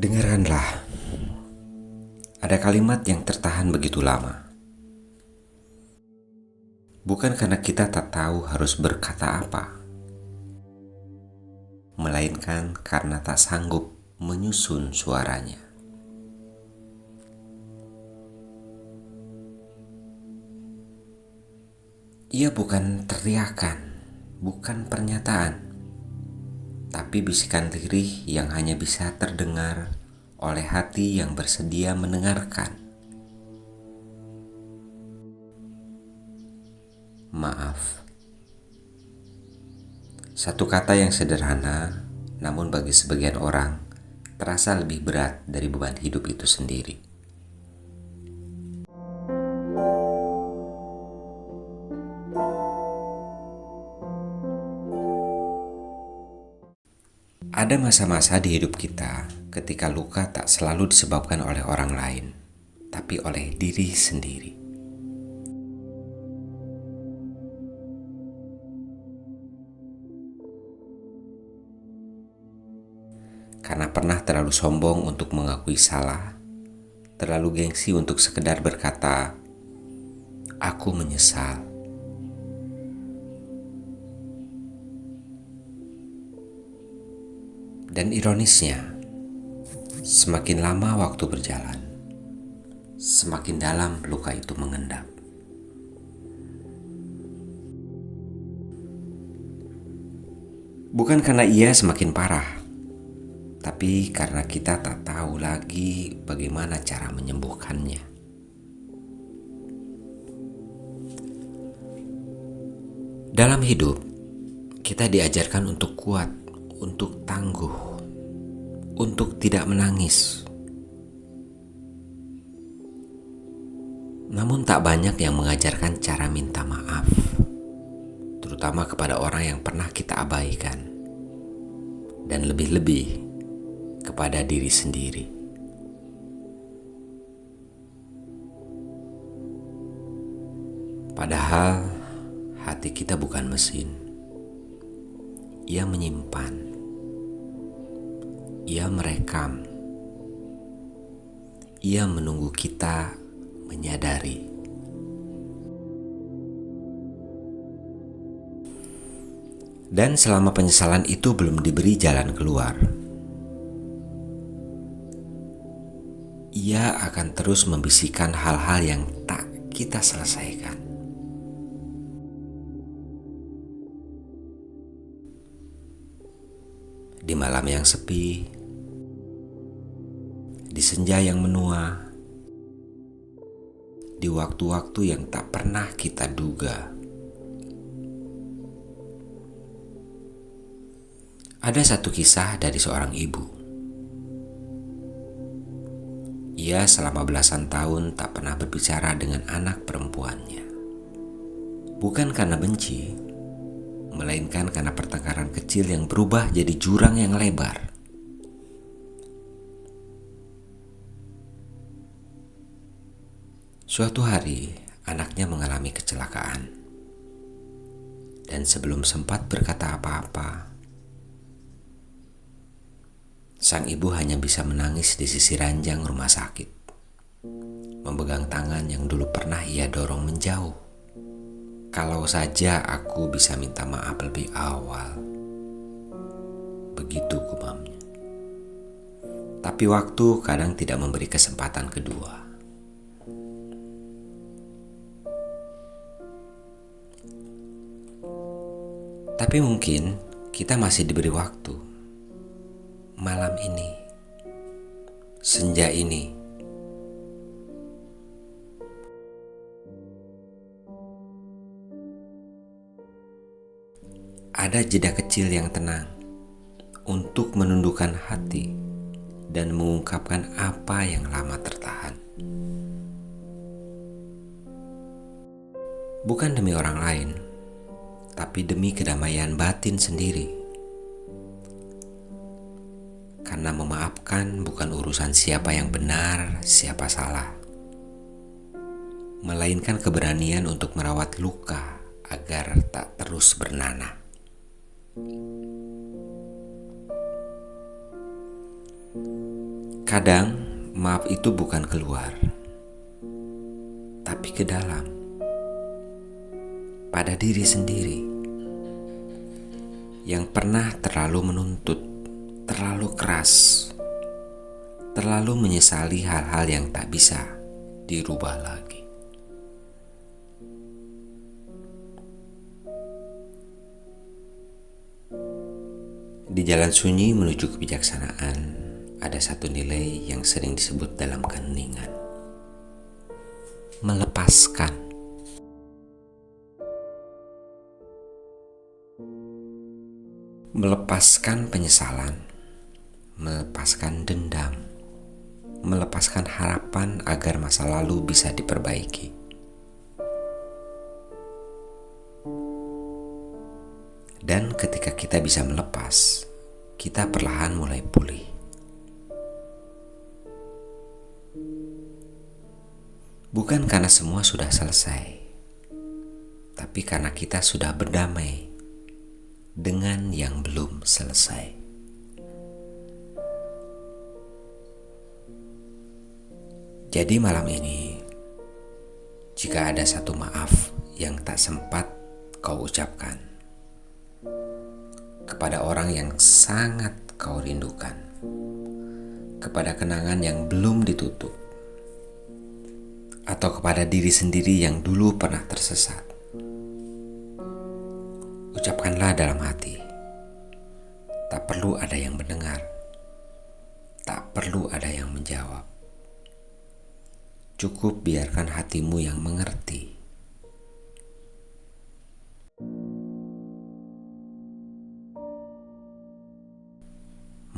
Dengarkanlah, ada kalimat yang tertahan begitu lama. Bukan karena kita tak tahu harus berkata apa, melainkan karena tak sanggup menyusun suaranya. Ia bukan teriakan, bukan pernyataan, tapi bisikan lirih yang hanya bisa terdengar oleh hati yang bersedia mendengarkan. Maaf. Satu kata yang sederhana, namun bagi sebagian orang terasa lebih berat dari beban hidup itu sendiri. Ada masa-masa di hidup kita ketika luka tak selalu disebabkan oleh orang lain, tapi oleh diri sendiri. Karena pernah terlalu sombong untuk mengakui salah, terlalu gengsi untuk sekedar berkata, "Aku menyesal." Dan ironisnya, semakin lama waktu berjalan, semakin dalam luka itu mengendap. Bukan karena ia semakin parah, tapi karena kita tak tahu lagi bagaimana cara menyembuhkannya. Dalam hidup, kita diajarkan untuk kuat, untuk tangguh, untuk tidak menangis. Namun tak banyak yang mengajarkan cara minta maaf, terutama kepada orang yang pernah kita abaikan, dan lebih-lebih kepada diri sendiri. Padahal hati kita bukan mesin. Ia menyimpan, ia merekam, ia menunggu kita menyadari. Dan selama penyesalan itu belum diberi jalan keluar, ia akan terus membisikkan hal-hal yang tak kita selesaikan. Di malam yang sepi, di senja yang menua, di waktu-waktu yang tak pernah kita duga. Ada satu kisah dari seorang ibu. Ia selama belasan tahun tak pernah berbicara dengan anak perempuannya. Bukan karena benci, melainkan karena pertengkaran kecil yang berubah jadi jurang yang lebar. Suatu hari, anaknya mengalami kecelakaan. Dan sebelum sempat berkata apa-apa, sang ibu hanya bisa menangis di sisi ranjang rumah sakit, memegang tangan yang dulu pernah ia dorong menjauh. Kalau saja aku bisa minta maaf lebih awal. Begitu gumamnya. Tapi waktu kadang tidak memberi kesempatan kedua. Tapi mungkin kita masih diberi waktu. Malam ini, senja ini, ada jeda kecil yang tenang untuk menundukkan hati dan mengungkapkan apa yang lama tertahan. Bukan demi orang lain, tapi demi kedamaian batin sendiri. Karena memaafkan bukan urusan siapa yang benar, siapa salah, melainkan keberanian untuk merawat luka agar tak terus bernanah. Kadang maaf itu bukan keluar, tapi ke dalam, pada diri sendiri yang pernah terlalu menuntut, terlalu keras, terlalu menyesali hal-hal yang tak bisa dirubah lagi. Di jalan sunyi menuju kebijaksanaan, ada satu nilai yang sering disebut dalam keheningan: melepaskan. Melepaskan penyesalan, melepaskan dendam, melepaskan harapan agar masa lalu bisa diperbaiki. Dan ketika kita bisa melepas, kita perlahan mulai pulih. Bukan karena semua sudah selesai, tapi karena kita sudah berdamai dengan yang belum selesai. Jadi malam ini, jika ada satu maaf yang tak sempat kau ucapkan kepada orang yang sangat kau rindukan, kepada kenangan yang belum ditutup, atau kepada diri sendiri yang dulu pernah tersesat, ucapkanlah dalam hati. Tak perlu ada yang mendengar, tak perlu ada yang menjawab. Cukup biarkan hatimu yang mengerti.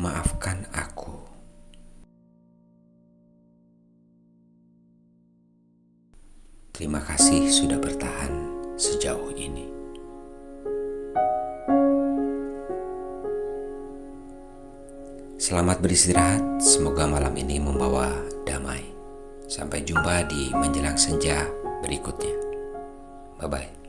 Maafkan aku. Terima kasih sudah bertahan sejauh ini. Selamat beristirahat, semoga malam ini membawa damai. Sampai jumpa di menjelang senja berikutnya. Bye-bye.